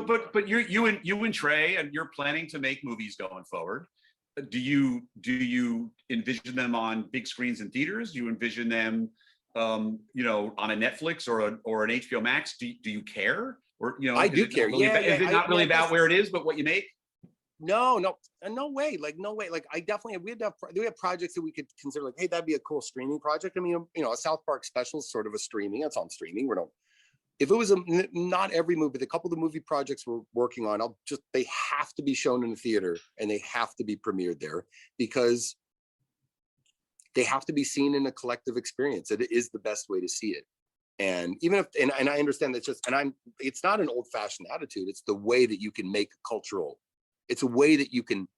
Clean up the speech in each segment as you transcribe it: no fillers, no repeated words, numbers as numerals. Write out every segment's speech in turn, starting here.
but you and Trey, and you're planning to make movies going forward. Do you envision them on big screens in theaters? Do you envision them, on a Netflix or an HBO Max? Do you care? Or I do care. Is it not really about where it is, but what you make? No way. Like, no way. Like, I definitely, we have projects that we could consider, like, hey, that'd be a cool streaming project. I mean, a South Park special is sort of a streaming. It's on streaming. If it was not every movie, the couple of the movie projects we're working on, they have to be shown in the theater and they have to be premiered there, because they have to be seen in a collective experience. It is the best way to see it. And even if, and I understand that's it's not an old fashioned attitude. It's the way that you can make a cultural, it's a way that you can,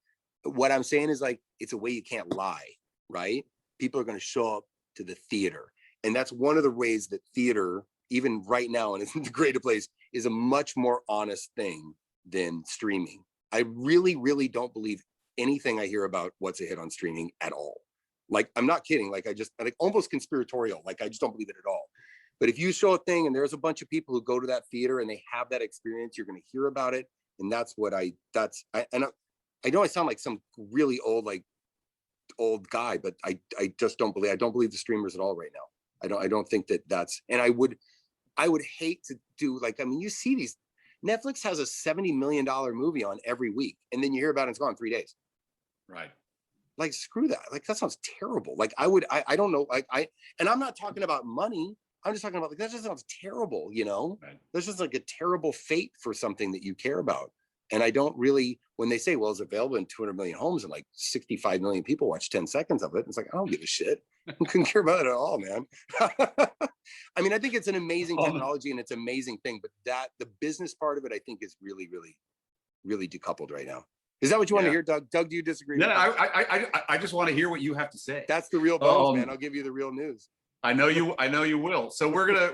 what I'm saying is, like, it's a way you can't lie, right? People are going to show up to the theater. And that's one of the ways that theater, even right now, and it's a greater place, is a much more honest thing than streaming. I really, really don't believe anything I hear about what's a hit on streaming at all. Like, I'm not kidding. Like, almost conspiratorial. Like, I just don't believe it at all. But if you show a thing and there's a bunch of people who go to that theater and they have that experience, you're going to hear about it. And that's what I know I sound like some really old guy, but I just don't believe the streamers at all right now. I don't think that's, and I would hate to do, like, I mean, you see these, Netflix has a $70 million movie on every week, and then you hear about it, it's gone in 3 days. Right. Like, screw that. Like, that sounds terrible. Like, I don't know. And I'm not talking about money. I'm just talking about, like, that just sounds terrible, Right. There's just like a terrible fate for something that you care about. And I don't really, when they say, well, it's available in 200 million homes and like 65 million people watch 10 seconds of it, it's like, I don't give a shit. I couldn't care about it at all, man. I mean, I think it's an amazing technology and it's an amazing thing, but the business part of it, I think, is really, really, really decoupled right now. Is that what you want to hear, Doug? Doug, do you disagree? No, I just want to hear what you have to say. That's the real bones, man. I'll give you the real news. I know you will. So we're gonna